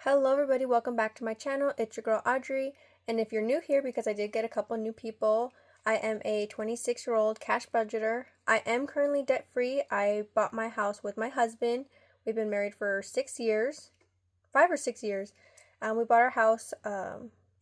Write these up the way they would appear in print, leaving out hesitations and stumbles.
Hello everybody, welcome back to my channel. It's your girl Audrey, and if you're new here, because I did get a couple new people, I am a 26-year-old cash budgeter. I am currently debt-free. I bought my house with my husband. We've been married for 6 years, 5 or 6 years. We bought our house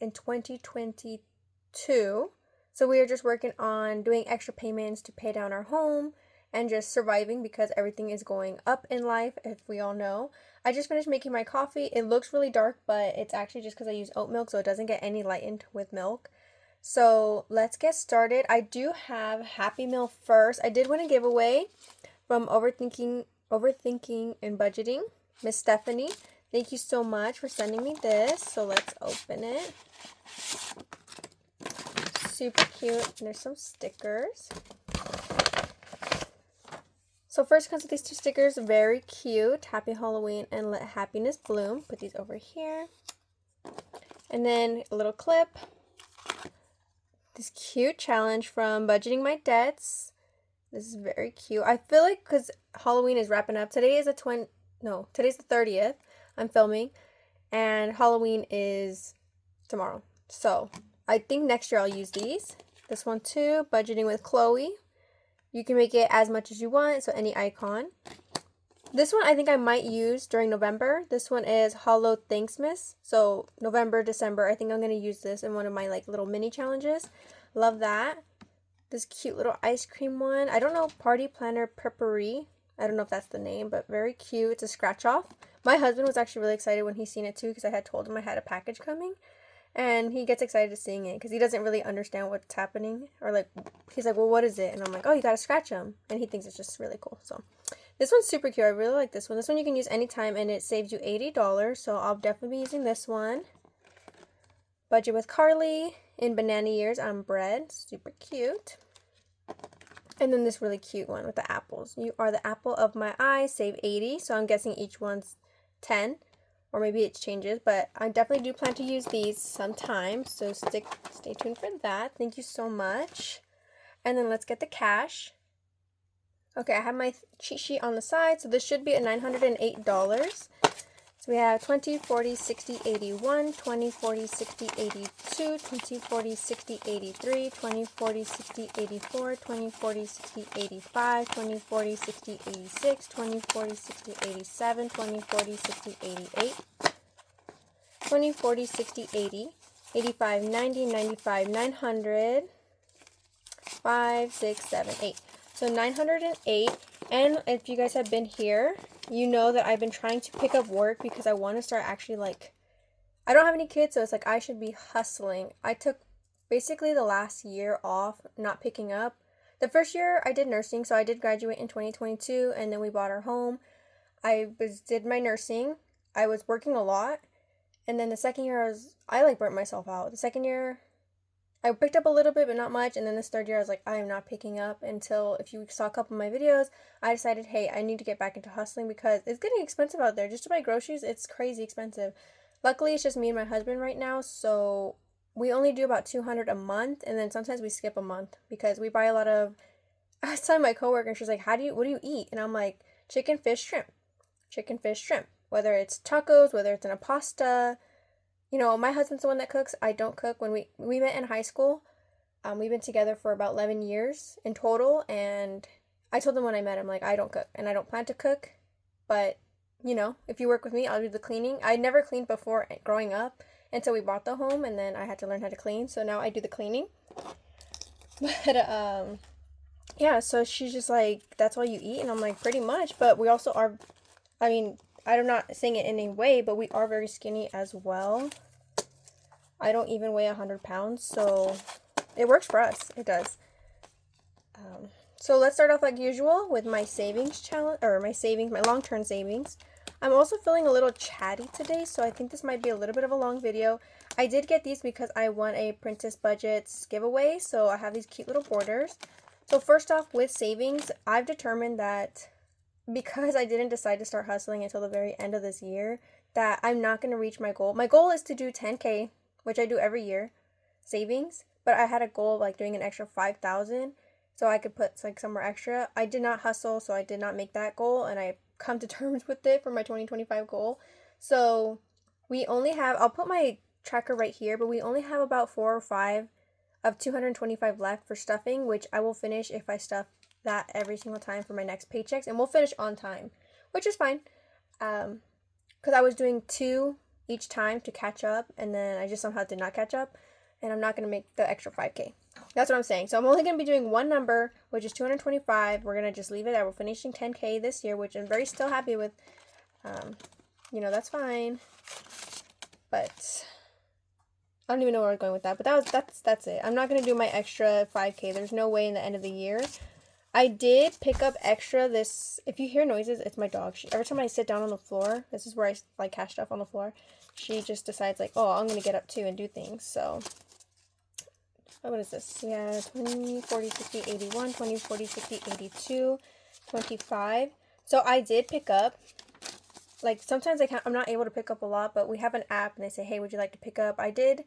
in 2022, so we are just working on doing extra payments to pay down our home and just surviving because everything is going up in life, if we all know. I just finished making my coffee. It looks really dark, but it's actually just because I use oat milk, so it doesn't get any lightened with milk. So let's get started. I do have Happy Meal first. I did win a giveaway from Overthinking and Budgeting, Miss Stephanie. Thank you so much for sending me this. So let's open it. Super cute. And there's some stickers. So first comes with these two stickers, very cute. Happy Halloween and let happiness bloom. Put these over here. And then a little clip. This cute challenge from Budgeting My Debts. This is very cute. I feel like because Halloween is wrapping up. Today's the 30th. I'm filming. And Halloween is tomorrow. So I think next year I'll use these. This one too, Budgeting with Chloe. You can make it as much as you want, so any icon. This one I think I might use during November. This one is Hollow Thanksmas. So November, December, I think I'm going to use this in one of my little mini challenges. Love that. This cute little ice cream one. I don't know, Party Planner Peppery. I don't know if that's the name, but very cute. It's a scratch off. My husband was actually really excited when he seen it too because I had told him I had a package coming. And he gets excited seeing it because he doesn't really understand what's happening. Or he's like, well, what is it? And I'm like, oh, you gotta scratch them. And he thinks it's just really cool. So this one's super cute. I really like this one. This one you can use anytime and it saves you $80. So I'll definitely be using this one. Budget with Carly in Banana Years on bread. Super cute. And then this really cute one with the apples. You are the apple of my eye. Save 80. So I'm guessing each one's 10. Or maybe it changes, but I definitely do plan to use these sometime, so stay tuned for that. Thank you so much. And then let's get the cash. Okay, I have my cheat sheet on the side, so this should be at $908. So we have 20, 40, 60, 81, 20, 40, 60, 82, 20, 40, 60, 83, 20, 40, 60, 84, 20, 40, 60, 85, 20, 40, 60, 86, 20, 40, 60, 87, 20, 40, 60, 88, 20, 40, 60, 80, 85, 90, 95, 900, 5, 6, 7, 8. So 908, and if you guys have been here, you know that I've been trying to pick up work because I want to start actually I don't have any kids, so it's I should be hustling. I took basically the last year off not picking up. The first year I did nursing, so I did graduate in 2022, and then we bought our home. Did my nursing. I was working a lot, and then the second year I burnt myself out. The second year I picked up a little bit, but not much. And then this third year, I was like, I am not picking up until, if you saw a couple of my videos, I decided, hey, I need to get back into hustling because it's getting expensive out there. Just to buy groceries, it's crazy expensive. Luckily, it's just me and my husband right now, so we only do about $200 a month, and then sometimes we skip a month because we buy a lot of, I was telling my coworker, and she's like, what do you eat? And I'm like, chicken, fish, shrimp. Chicken, fish, shrimp. Whether it's tacos, whether it's in a pasta. You know, my husband's the one that cooks. I don't cook. When we met in high school, we've been together for about 11 years in total, and I told him when I met him, like, I don't cook, and I don't plan to cook, but, you know, if you work with me, I'll do the cleaning. I never cleaned before growing up until we bought the home, and then I had to learn how to clean, so now I do the cleaning. But, yeah, so she's just like, that's all you eat? And I'm like, pretty much, but we also are, I mean, I'm not saying it in any way, but we are very skinny as well. I don't even weigh 100 pounds, so it works for us. It does. So let's start off like usual with my savings challenge, or my long-term savings. I'm also feeling a little chatty today, so I think this might be a little bit of a long video. I did get these because I won a Princess Budgets giveaway, so I have these cute little borders. So first off, with savings, I've determined that because I didn't decide to start hustling until the very end of this year, that I'm not going to reach my goal. My goal is to do 10K, which I do every year, savings, but I had a goal of doing an extra 5,000 so I could put somewhere extra. I did not hustle, so I did not make that goal, and I come to terms with it for my 2025 goal. So We only have, I'll put my tracker right here, but we only have about 4 or 5 of 225 left for stuffing, which I will finish if I stuff that every single time for my next paychecks, and we'll finish on time, which is fine. Because I was doing 2 each time to catch up, and then I just somehow did not catch up, and I'm not going to make the extra 5K. That's what I'm saying. So I'm only going to be doing one number, which is 225. We're going to just leave it there. We're finishing 10K this year, which I'm very still happy with. You know, that's fine. But I don't even know where I was going with that. But that's it. I'm not going to do my extra 5K. There's no way in the end of the year. I did pick up extra this. If you hear noises, it's my dog. Every time I sit down on the floor, this is where I like cash stuff on the floor. She just decides like, oh, I'm going to get up too and do things. So what is this? Yeah, 20, 40, 60, 81, 20, 40, 60, 82, 25. So I did pick up, like sometimes I'm not able to pick up a lot, but we have an app and they say, hey, would you like to pick up? I did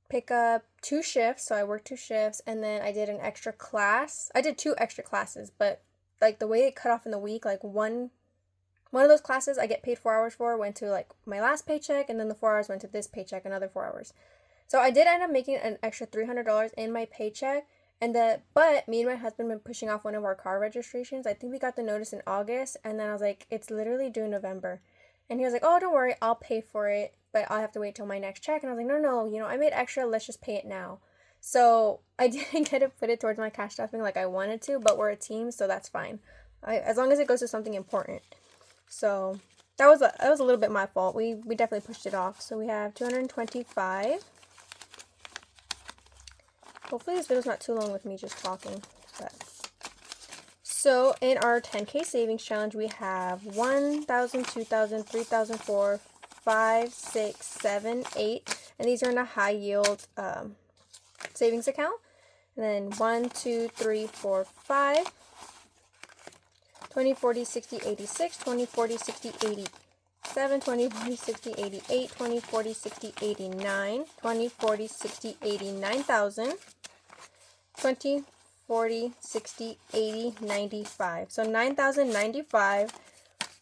pick up 2 shifts, so I worked 2 shifts, and then I did an extra class. I did 2 extra classes, but like the way it cut off in the week, like one of those classes I get paid 4 hours for went to like my last paycheck, and then the 4 hours went to this paycheck, another 4 hours. So I did end up making an extra $300 in my paycheck, but me and my husband been pushing off one of our car registrations. I think we got the notice in August, and then I was like, it's literally due November. And he was like, oh, don't worry, I'll pay for it, but I'll have to wait till my next check. And I was like, no, you know, I made extra, let's just pay it now. So I didn't get to put it towards my cash stuffing like I wanted to, but we're a team, so that's fine. As long as it goes to something important. So that was a little bit my fault. We definitely pushed it off. So we have 225. Hopefully this video's not too long with me just talking. But. So in our 10K savings challenge, we have 1,000, 2,000, 3,000, 4, 5, 6, 7, 8. And these are in a high yield savings account. And then 1, 2, 3, 4, 5. 20, 40, 60, 86. 20, 40, 60, 87. 20, 40, 60, 88. 20, 40, 60, 89. 20, 40, 60, 89,000. 20, 40, 60, 80, 95. So 9,095.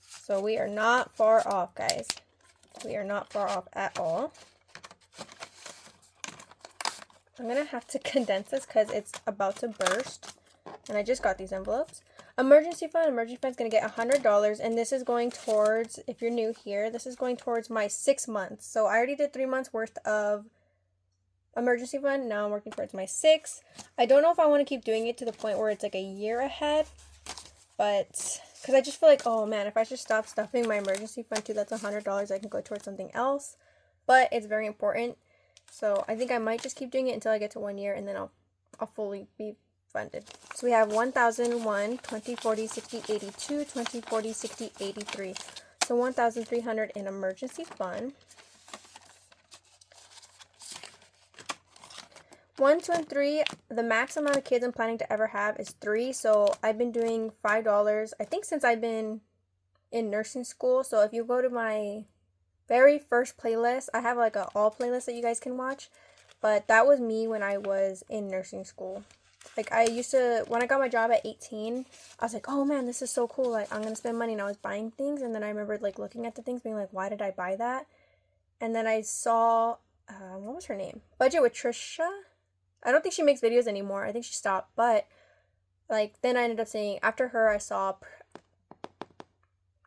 So we are not far off, guys. We are not far off at all. I'm going to have to condense this because it's about to burst. And I just got these envelopes. Emergency fund is going to get $100. And this is going towards, if you're new here, this is going towards my 6 months. So I already did 3 months worth of emergency fund. Now I'm working towards my 6. I don't know if I want to keep doing it to the point where it's like a year ahead, but because I just feel like, oh man, if I just stop stuffing my emergency fund too, that's $100 I can go towards something else. But it's very important, so I think I might just keep doing it until I get to 1 year, and then I'll fully be funded. So we have 1,001, 20, 40, 60, 82, 20, 40, 60, 83. So 1,300 in emergency fund. 1, 2, and 3, the max amount of kids I'm planning to ever have is 3. So I've been doing $5, I think, since I've been in nursing school. So if you go to my very first playlist, I have like a all playlist that you guys can watch. But that was me when I was in nursing school. Like I used to, when I got my job at 18, I was like, oh man, this is so cool. Like I'm going to spend money. And I was buying things. And then I remembered like looking at the things being like, why did I buy that? And then I saw, what was her name? Budget with Trisha. I don't think she makes videos anymore. I think she stopped. But like then I ended up saying, after her, I saw,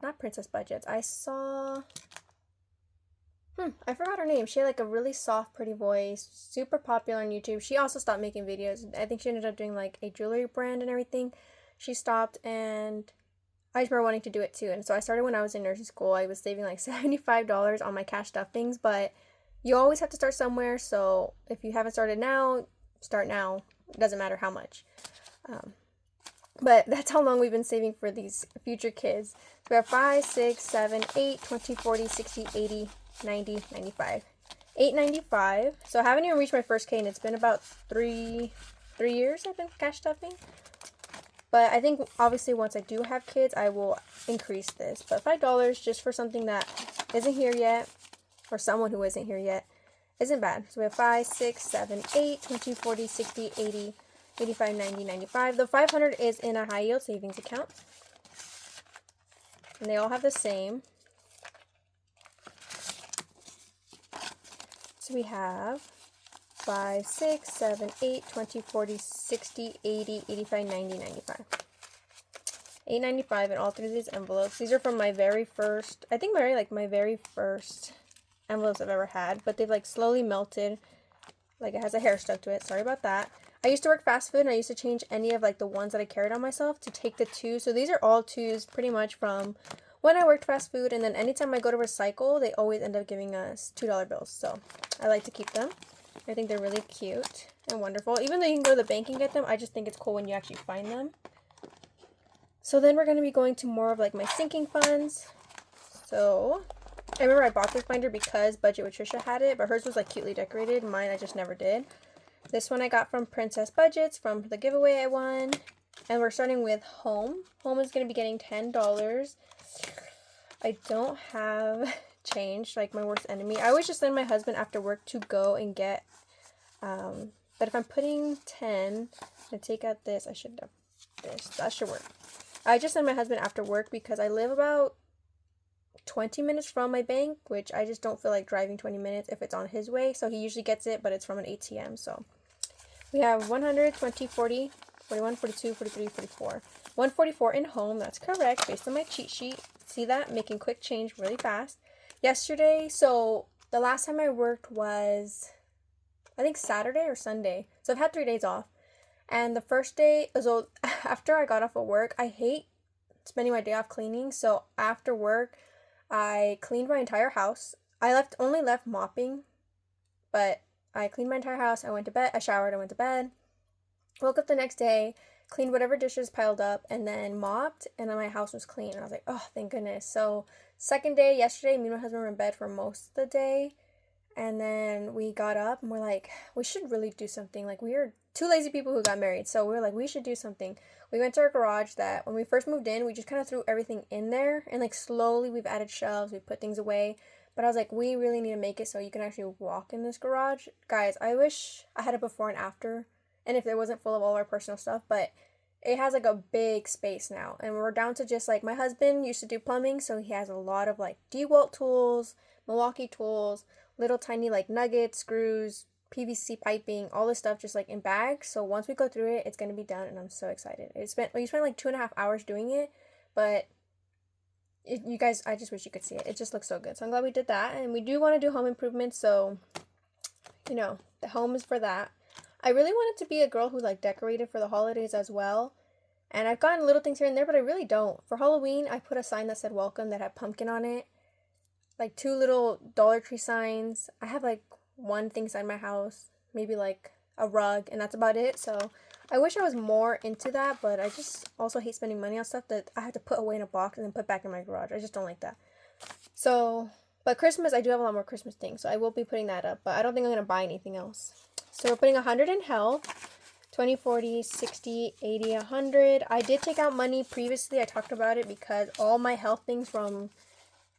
not Princess Budgets. I saw, I forgot her name. She had like a really soft, pretty voice, super popular on YouTube. She also stopped making videos. I think she ended up doing like a jewelry brand and everything. She stopped, and I just remember wanting to do it too. And so I started when I was in nursing school. I was saving like $75 on my cash stuffings, but you always have to start somewhere. So if you haven't started now, start now. It doesn't matter how much. But that's how long we've been saving for these future kids. So we have 5, 6, 7, 8, 20, 40, 60, 80, 90, 95. 895. So I haven't even reached my first K, and it's been about 3 years I've been cash stuffing. But I think obviously once I do have kids, I will increase this. But $5 just for something that isn't here yet, or someone who isn't here yet, isn't bad. So we have 5, 6, 7, 8, 20, 40, 60, 80, 85, 90, 95. The 500 is in a high yield savings account. And they all have the same. we have 5, 6, 7, 8, 20, 40, 60, 80, 85, 90, 95. $8.95 in all three of these envelopes. These are from my very first, I think my very first envelopes I've ever had, but they've like slowly melted. Like it has a hair stuck to it. Sorry about that. I used to work fast food and I used to change any of like the ones that I carried on myself to take the twos. So these are all twos pretty much from when I worked fast food, and then anytime I go to recycle, they always end up giving us $2 bills. So I like to keep them. I think they're really cute and wonderful. Even though you can go to the bank and get them, I just think it's cool when you actually find them. So then we're going to be going to more of like my sinking funds. So I remember I bought this binder because Budget with Trisha had it, but hers was like cutely decorated. Mine I just never did. This one I got from Princess Budgets from the giveaway I won. And we're starting with Home. Home is going to be getting $10. I don't have change, like my worst enemy. I always just send my husband after work to go and get, but if I'm putting 10, and take out this, I should have this. That should work. I just send my husband after work because I live about 20 minutes from my bank, which I just don't feel like driving 20 minutes if it's on his way. So he usually gets it, but it's from an ATM. So we have 100, 20, 40, 41, 42, 43, 44. 144 in Home. That's correct based on my cheat sheet. See that? Making quick change really fast. Yesterday, so the last time I worked was, I think Saturday or Sunday. So I've had 3 days off. And the first day, so after I got off of work, I hate spending my day off cleaning. So after work, I cleaned my entire house. I only left mopping, but I cleaned my entire house. I went to bed. I showered. I went to bed. Woke up the next day, cleaned whatever dishes piled up, and then mopped, and then my house was clean. And I was like, oh, thank goodness. So second day, yesterday, me and my husband were in bed for most of the day. And then we got up and we're like, we should really do something. Like, we are two lazy people who got married. So we were like, we should do something. We went to our garage that when we first moved in, we just kind of threw everything in there. And like slowly we've added shelves, we put things away. But I was like, we really need to make it so you can actually walk in this garage. Guys, I wish I had a before and after. And if it wasn't full of all our personal stuff, but it has like a big space now. And we're down to just like, my husband used to do plumbing, so he has a lot of like DeWalt tools, Milwaukee tools, little tiny like nuggets, screws, PVC piping, all this stuff just like in bags. So once we go through it, it's going to be done, and I'm so excited. We spent like 2.5 hours doing it, but you guys, I just wish you could see it. It just looks so good. So I'm glad we did that. And we do want to do home improvements, so you know, the home is for that. I really wanted to be a girl who like decorated for the holidays as well. And I've gotten little things here and there, but I really don't. For Halloween, I put a sign that said welcome that had pumpkin on it. Like 2 little Dollar Tree signs. I have like one thing inside my house, maybe like a rug, and that's about it. So I wish I was more into that, but I just also hate spending money on stuff that I have to put away in a box and then put back in my garage. I just don't like that. So, but Christmas, I do have a lot more Christmas things, so I will be putting that up, but I don't think I'm going to buy anything else. So we're putting 100 in health, 20, 40, 60, 80, 100. I did take out money previously. I talked about it because all my health things from,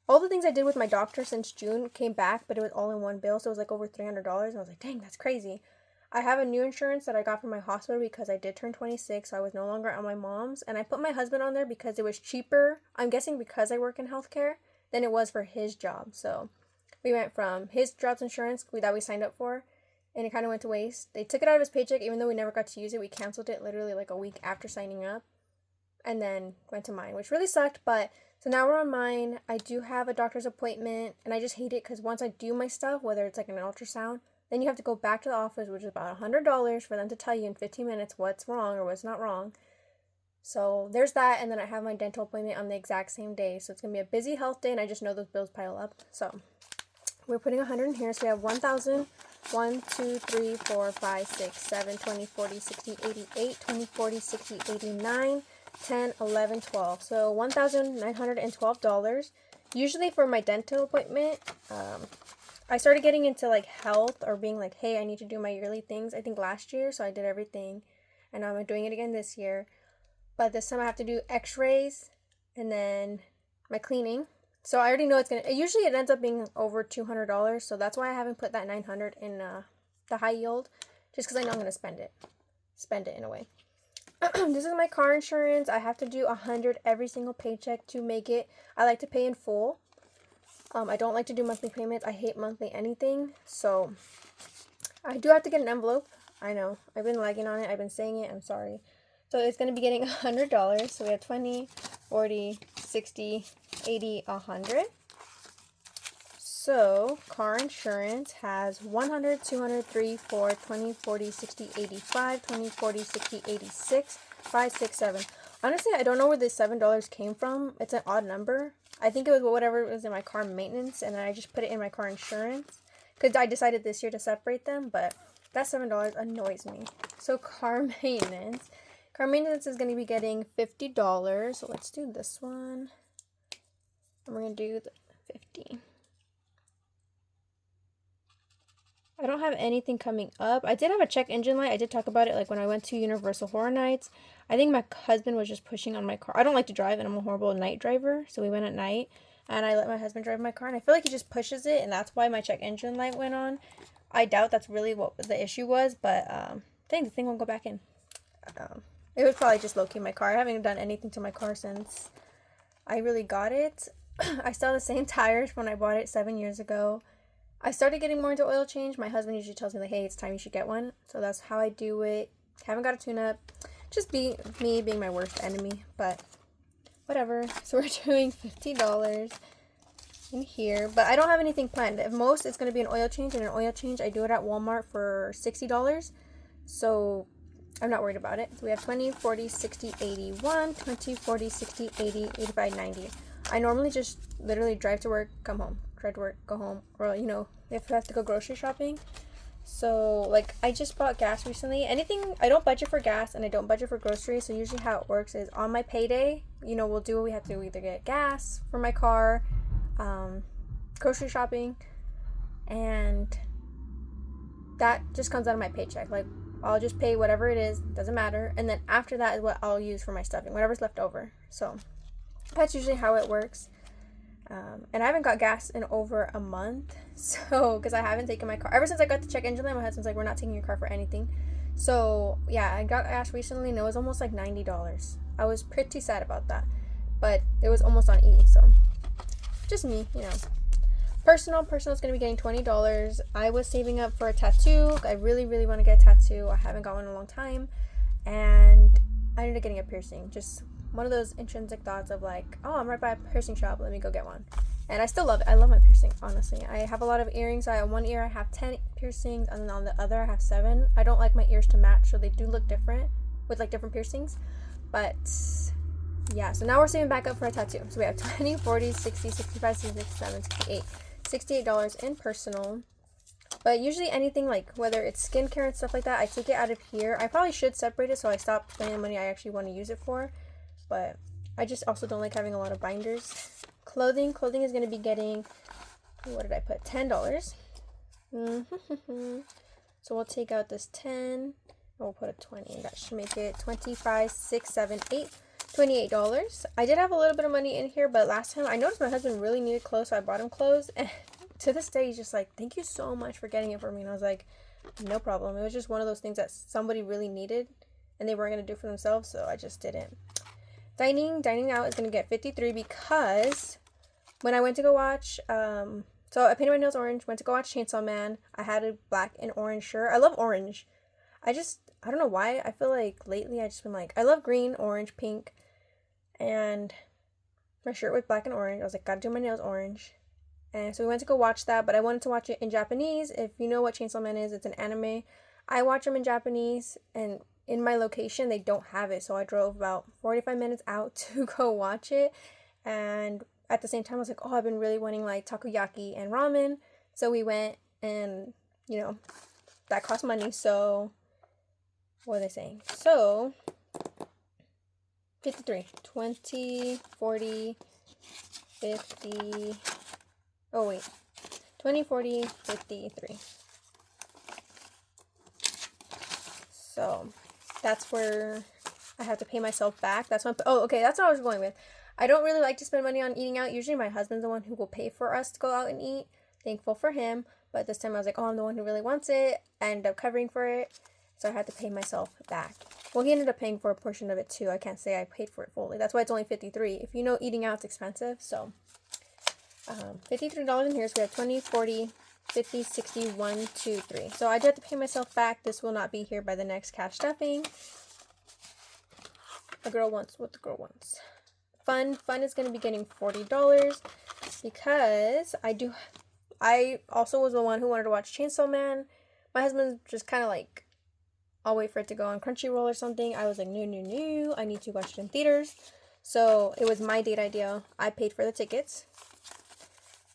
all the things I did with my doctor since June came back, but it was all in one bill. So it was like over $300. And I was like, dang, that's crazy. I have a new insurance that I got from my hospital because I did turn 26. So I was no longer on my mom's. And I put my husband on there because it was cheaper. I'm guessing because I work in healthcare than it was for his job. So we went from his job's insurance that we signed up for, and it kind of went to waste. They took it out of his paycheck, even though we never got to use it. We canceled it literally like a week after signing up, and then went to mine, which really sucked. But so now we're on mine. I do have a doctor's appointment, and I just hate it because once I do my stuff, whether it's like an ultrasound, then you have to go back to the office, which is about $100 for them to tell you in 15 minutes what's wrong or what's not wrong. So there's that, and then I have my dental appointment on the exact same day. So it's going to be a busy health day, and I just know those bills pile up. So we're putting 100 in here. So we have 1,000, 1, 2, 3, 4, 5, 6, 7, 20, 40, 60, 80, 8, 20, 40, 60, 89, 10, 11, 12. So $1,912. Usually for my dental appointment, I started getting into like health or being like, hey, I need to do my yearly things. I think last year, so I did everything, and I'm doing it again this year. But this time I have to do x-rays and then my cleaning. So I already know usually it ends up being over $200. So that's why I haven't put that $900 in the high yield, just because I know I'm going to spend it in a way. This is my car insurance. I have to do $100 every single paycheck to make it. I like to pay in full. I don't like to do monthly payments. I hate monthly anything. So I do have to get an envelope. I know. I've been lagging on it. I've been saying it. I'm sorry. So it's going to be getting $100. So we have 20, 40, 60, 80, 100. So car insurance has 100, 200, 3, 4, 20, 40, 60, 85, 20, 40, 60, 86, 5, 6, 7. Honestly, I don't know where this $7 came from. It's an odd number. I think it was whatever was in my car maintenance, and then I just put it in my car insurance. Because I decided this year to separate them, but that $7 annoys me. So car maintenance. Car maintenance is going to be getting $50. So let's do this one. And we're going to do the 50. I don't have anything coming up. I did have a check engine light. I did talk about it like when I went to Universal Horror Nights. I think my husband was just pushing on my car. I don't like to drive, and I'm a horrible night driver. So we went at night, and I let my husband drive my car. And I feel like he just pushes it, and that's why my check engine light went on. I doubt that's really what the issue was, but I think the thing won't go back in. It was probably just low-key my car. I haven't done anything to my car since I really got it. I still have the same tires when I bought it 7 years ago. I started getting more into oil change. My husband usually tells me, like, hey, it's time you should get one. So that's how I do it. Haven't got a tune-up. Just me being my worst enemy. But whatever. So we're doing $50 in here. But I don't have anything planned. At most, it's going to be an oil change. And an oil change, I do it at Walmart for $60. So I'm not worried about it. So we have 20, 40, 60, 81, 20, 40, 60, 80, 85, 90. I normally just literally drive to work, come home. Drive to work, go home. Or, you know, if I have to go grocery shopping. So, like, I just bought gas recently. Anything, I don't budget for gas and I don't budget for groceries. So usually how it works is on my payday, you know, we'll do what we have to do. Either get gas for my car, grocery shopping, and that just comes out of my paycheck. Like, I'll just pay whatever it is, doesn't matter. And then after that is what I'll use for my stuffing, whatever's left over. So that's usually how it works. And I haven't got gas in over a month, so, because I haven't taken my car. Ever since I got the check engine light, my husband's like, we're not taking your car for anything. So, yeah, I got gas recently, and it was almost like $90. I was pretty sad about that, but it was almost on E, so, just me, you know. Personal's going to be getting $20. I was saving up for a tattoo. I really, really want to get a tattoo. I haven't got one in a long time, and I ended up getting a piercing. Just one of those intrinsic thoughts of like, oh, I'm right by a piercing shop, let me go get one. And I still love it. I love my piercing, honestly. I have a lot of earrings. On one ear I have 10 piercings, and then on the other I have 7. I don't like my ears to match, so they do look different with like different piercings. But yeah, so now we're saving back up for a tattoo. So we have 20, 40, 60, 65, 66, 67, 68. $68 in personal. But usually anything like, whether it's skincare and stuff like that, I take it out of here. I probably should separate it so I stop spending the money I actually want to use it for. But I just also don't like having a lot of binders. Clothing is going to be getting, what did I put? $10. So we'll take out this 10 and we'll put a 20, and that should make it 25, 6, 7, 8, $28. I did have a little bit of money in here, but last time I noticed my husband really needed clothes, so I bought him clothes, and to this day he's just like, thank you so much for getting it for me. And I was like, no problem. It was just one of those things that somebody really needed and they weren't going to do for themselves, so I just didn't. Dining out is going to get 53 because when I went to go watch, so I painted my nails orange, went to go watch Chainsaw Man. I had a black and orange shirt. I love orange. I don't know why. I feel like lately I just been like, I love green, orange, pink, and my shirt was black and orange. I was like, gotta do my nails orange. And so we went to go watch that, but I wanted to watch it in Japanese. If you know what Chainsaw Man is, it's an anime. I watch them in Japanese, and in my location, they don't have it. So I drove about 45 minutes out to go watch it. And at the same time, I was like, oh, I've been really wanting like takoyaki and ramen. So we went, and, you know, that cost money. So what are they saying? So 53, 20, 40, 50. Oh, wait. 20, 40, 53. So that's where I have to pay myself back. That's what that's what I was going with. I don't really like to spend money on eating out. Usually my husband's the one who will pay for us to go out and eat. Thankful for him. But this time I was like, oh, I'm the one who really wants it. I ended up covering for it. So I had to pay myself back. Well, he ended up paying for a portion of it too. I can't say I paid for it fully. That's why it's only 53. If you know, eating out's expensive. So $53 in here, so we have 20, 40, 50, 60, 1, 2, 3. So I do have to pay myself back. This will not be here by the next cash stuffing. The girl wants what the girl wants. Fun is going to be getting $40 because I also was the one who wanted to watch Chainsaw Man. My husband's just kind of like, I'll wait for it to go on Crunchyroll or something. I was like, no, I need to watch it in theaters. So it was my date idea. I paid for the tickets.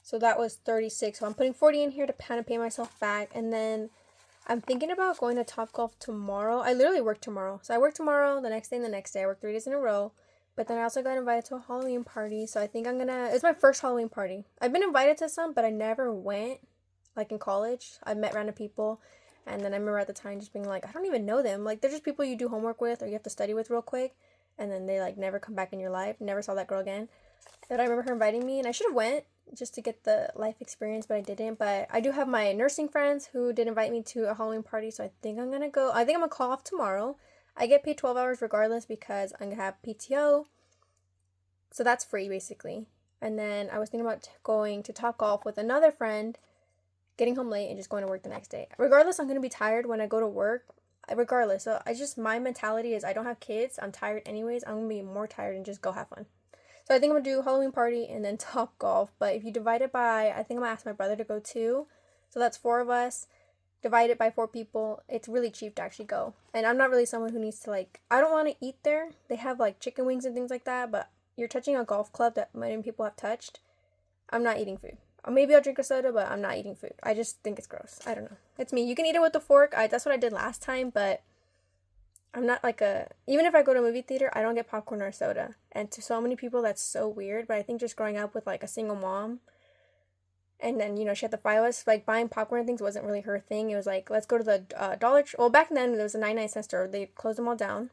So that was $36. So I'm putting $40 in here to kind of pay myself back. And then I'm thinking about going to Topgolf tomorrow. I literally work tomorrow. So I work tomorrow, the next day, and the next day. I work 3 days in a row. But then I also got invited to a Halloween party. So I think it's my first Halloween party. I've been invited to some, but I never went. Like in college, I met random people. And then I remember at the time just being like, I don't even know them. Like, they're just people you do homework with or you have to study with real quick. And then they, like, never come back in your life. Never saw that girl again. But I remember her inviting me, and I should have went just to get the life experience, but I didn't. But I do have my nursing friends who did invite me to a Halloween party, so I think I'm going to go. I think I'm going to call off tomorrow. I get paid 12 hours regardless because I'm going to have PTO. So that's free, basically. And then I was thinking about going to Topgolf with another friend, getting home late, and just going to work the next day. Regardless, I'm going to be tired when I go to work. Regardless. So my mentality is I don't have kids. I'm tired anyways. I'm going to be more tired and just go have fun. So I think I'm going to do Halloween party and then Topgolf. But if you divide it by, I think I'm going to ask my brother to go too. So that's 4 of us. Divide it by 4 people. It's really cheap to actually go. And I'm not really someone who needs to like, I don't want to eat there. They have like chicken wings and things like that. But you're touching a golf club that many people have touched. I'm not eating food. Or maybe I'll drink a soda, but I'm not eating food. I just think it's gross. I don't know. It's me. You can eat it with a fork. That's what I did last time, but I'm not like even if I go to a movie theater, I don't get popcorn or soda. And to so many people, that's so weird. But I think just growing up with like a single mom, and then, she had the 5 of us, like buying popcorn and things wasn't really her thing. It was like, let's go to the Dollar Tree. Well, back then, there was a 99-cent store. They closed them all down.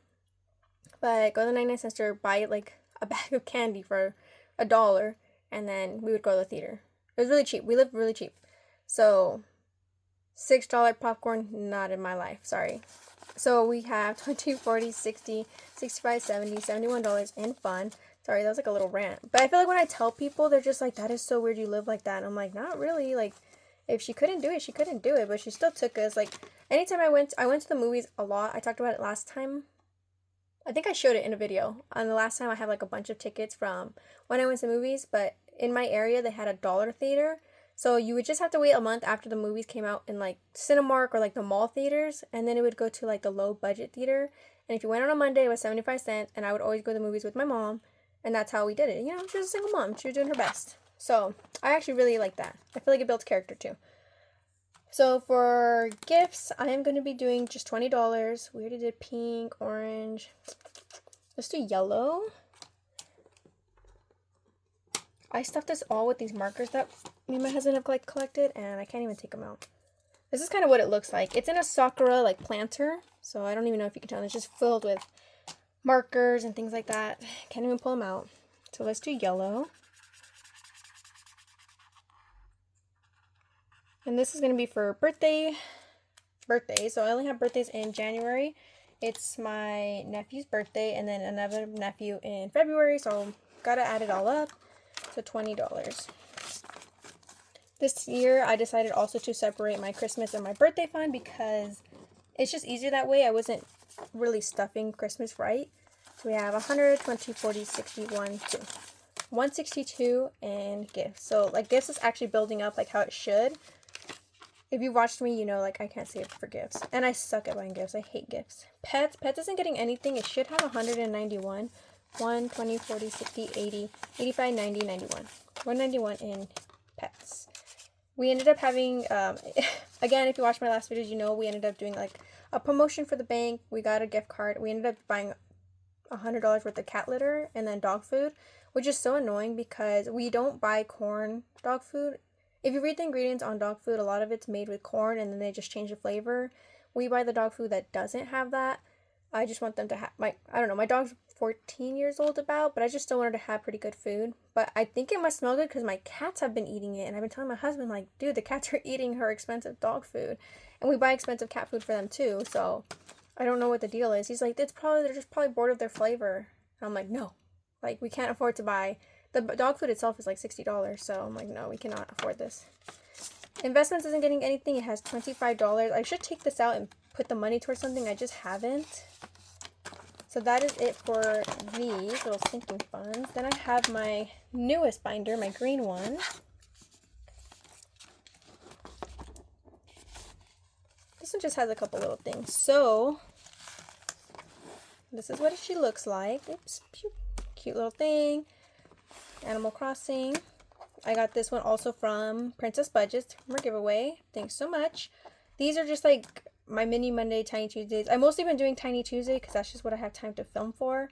But go to the 99-cent store, buy like a bag of candy for $1, and then we would go to the theater. It was really cheap. We lived really cheap. So, $6 popcorn, not in my life. Sorry. So, we have 20, 40, 60, 65, 70, $71 in fun. Sorry, that was like a little rant. But I feel like when I tell people, they're just like, that is so weird you live like that. And I'm like, not really. Like, if she couldn't do it, she couldn't do it. But she still took us. Like, anytime I went to the movies a lot. I talked about it last time. I think I showed it in a video. And the last time I had like a bunch of tickets from when I went to movies. But in my area, they had a dollar theater. So you would just have to wait a month after the movies came out in like Cinemark or like the mall theaters. And then it would go to like the low budget theater. And if you went on a Monday, it was 75 cents. And I would always go to the movies with my mom. And that's how we did it. She was a single mom. She was doing her best. So I actually really like that. I feel like it builds character too. So for gifts, I am going to be doing just $20. We already did pink, orange. Let's do yellow. I stuffed this all with these markers that me and my husband have collected, and I can't even take them out. This is kind of what it looks like. It's in a Sakura planter, so I don't even know if you can tell. It's just filled with markers and things like that. Can't even pull them out. So let's do yellow. And this is going to be for birthday. So I only have birthdays in January. It's my nephew's birthday and then another nephew in February. So gotta add it all up. So $20. This year I decided also to separate my Christmas and my birthday fund because it's just easier that way. I wasn't really stuffing Christmas right. So we have 100, 20, 40, 61, 2. 162 and gifts. So gifts is actually building up how it should. If you watched me, I can't save for gifts. And I suck at buying gifts. I hate gifts. Pets isn't getting anything. It should have 191. 1, 20, 40, 60, 80, 85, 90, 91. 191 in pets. We ended up having, again, if you watched my last videos, we ended up doing a promotion for the bank. We got a gift card. We ended up buying $100 worth of cat litter and then dog food, which is so annoying because we don't buy corn dog food. If you read the ingredients on dog food, a lot of it's made with corn and then they just change the flavor. We buy the dog food that doesn't have that. I just want them to have my dog's 14 years old but I just still want her to have pretty good food. But I think it must smell good because my cats have been eating it and I've been telling my husband dude, the cats are eating her expensive dog food. And we buy expensive cat food for them too, so I don't know what the deal is. He's like, they're just probably bored of their flavor. And I'm like, no. We can't afford to buy The dog food itself is like $60, so I'm like, no, we cannot afford this. Investments isn't getting anything. It has $25. I should take this out and put the money towards something. I just haven't. So that is it for these little sinking funds. Then I have my newest binder, my green one. This one just has a couple little things. So this is what she looks like. Oops, cute little thing. Animal Crossing. I got this one also from Princess Budgets from her giveaway. Thanks so much. These are just like my mini Monday, Tiny Tuesdays. I've mostly been doing Tiny Tuesday because that's just what I have time to film for.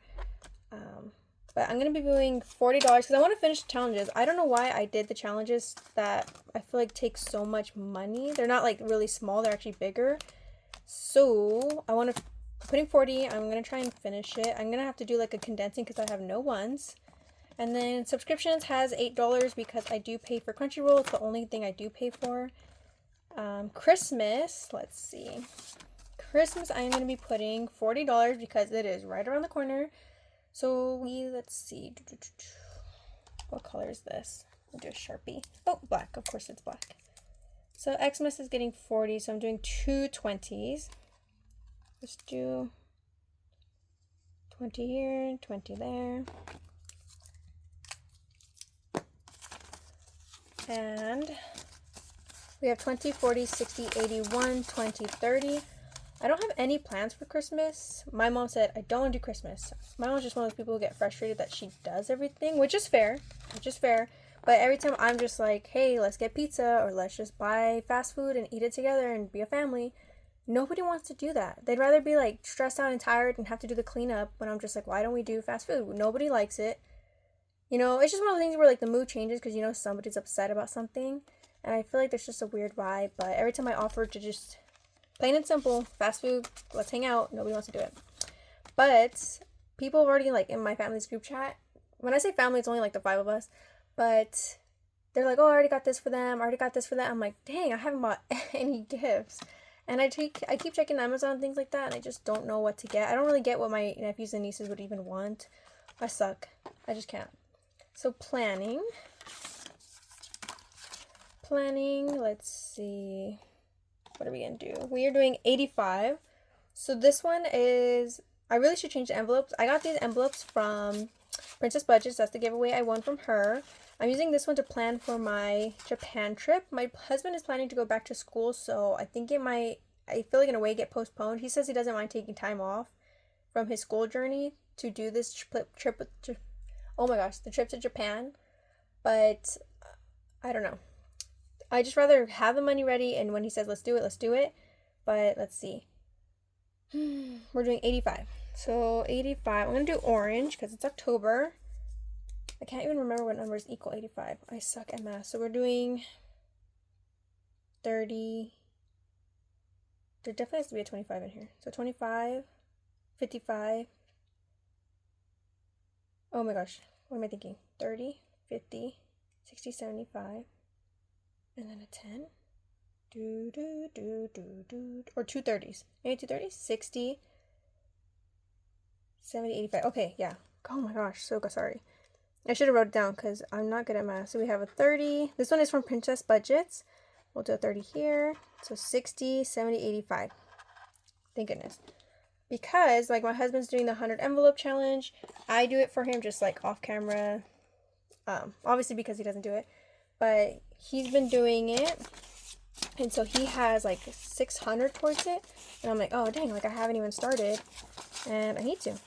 But I'm going to be doing $40 because I want to finish the challenges. I don't know why I did the challenges that I feel like take so much money. They're not like really small. They're actually bigger. So I want to, putting 40, I'm going to try and finish it. I'm going to have to do like a condensing because I have no ones. And then subscriptions has $8 because I do pay for Crunchyroll. It's the only thing I do pay for. Christmas, let's see. Christmas, I am going to be putting $40 because it is right around the corner. So let's see. What color is this? I'll do a Sharpie. Oh, black. Of course it's black. So Xmas is getting 40, so I'm doing two 20s. Let's do 20 here, 20 there. And we have 20, 40, 60, 81, 20, 30. I don't have any plans for Christmas. My mom said, I don't want to do Christmas. My mom's just one of those people who get frustrated that she does everything, which is fair. But every time I'm just like, hey, let's get pizza or let's just buy fast food and eat it together and be a family. Nobody wants to do that. They'd rather be like stressed out and tired and have to do the cleanup when I'm just like, why don't we do fast food? Nobody likes it. You know, it's just one of the things where like the mood changes because, you know, somebody's upset about something. And I feel like there's just a weird vibe. But every time I offer to just plain and simple, fast food, let's hang out, nobody wants to do it. But people have already, like, in my family's group chat, when I say family, it's only like the 5 of us. But they're like, oh, I already got this for them. I already got this for that. I'm like, dang, I haven't bought any gifts. And I keep checking Amazon, things like that, and I just don't know what to get. I don't really get what my nephews and nieces would even want. I suck. I just can't. So planning, let's see, what are we going to do? We are doing 85. So this one is, I really should change the envelopes. I got these envelopes from Princess Budgets. That's the giveaway I won from her. I'm using this one to plan for my Japan trip. My husband is planning to go back to school, so I think it might, I feel like in a way, get postponed. He says he doesn't mind taking time off from his school journey to do this trip oh my gosh, the trip to Japan. But I don't know. I just rather have the money ready, and when he says let's do it, let's do it. But let's see. We're doing 85. So 85. I'm going to do orange because it's October. I can't even remember what numbers equal 85. I suck at math. So we're doing 30. There definitely has to be a 25 in here. So 25, 55. Oh my gosh. What am I thinking? 30, 50, 60, 75. And then a 10. Or two 30s. Maybe two 30s? 60, 70, 85. Okay, yeah. Oh my gosh. So sorry. I should have wrote it down because I'm not good at math. So we have a 30. This one is from Princess Budgets. We'll do a 30 here. So 60, 70, 85. Thank goodness. Because, like, my husband's doing the 100 envelope challenge. I do it for him just, like, off camera. Obviously because he doesn't do it. But he's been doing it. And so he has, like, 600 towards it. And I'm like, oh, dang, like, I haven't even started. And I need to.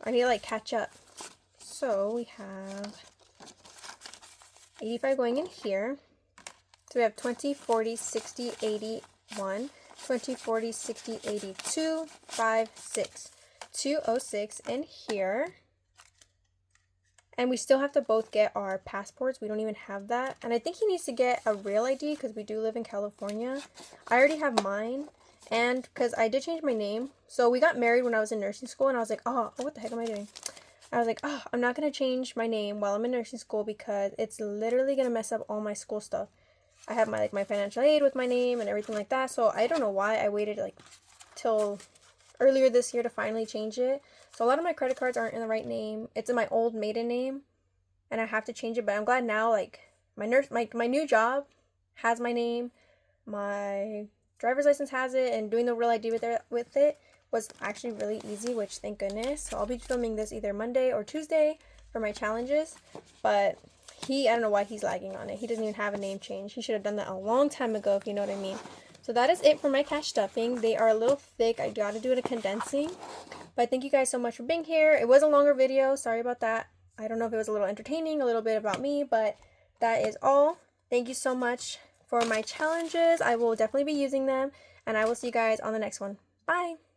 I need to, like, catch up. So we have 85 going in here. So we have 20, 40, 60, 81, 20, 40, 60, 82, 5, 6. 206 in here. And we still have to both get our passports. We don't even have that. And I think he needs to get a real ID because we do live in California. I already have mine. And because I did change my name. So we got married when I was in nursing school. And I was like, oh, what the heck am I doing? I was like, oh, I'm not going to change my name while I'm in nursing school because it's literally going to mess up all my school stuff. I have my financial aid with my name and everything like that. So I don't know why I waited like till earlier this year to finally change it. So a lot of my credit cards aren't in the right name. It's in my old maiden name. and I have to change it, but I'm glad now, like, my new job has my name, my driver's license has it, and doing the Real ID with it was actually really easy, which thank goodness. So I'll be filming this either Monday or Tuesday for my challenges, but I don't know why he's lagging on it. He doesn't even have a name change. He should have done that a long time ago, if you know what I mean. So that is it for my cash stuffing. They are a little thick. I gotta do it a condensing. But thank you guys so much for being here. It was a longer video. Sorry about that. I don't know if it was a little entertaining, a little bit about me, but that is all. Thank you so much for my challenges. I will definitely be using them, and I will see you guys on the next one. Bye!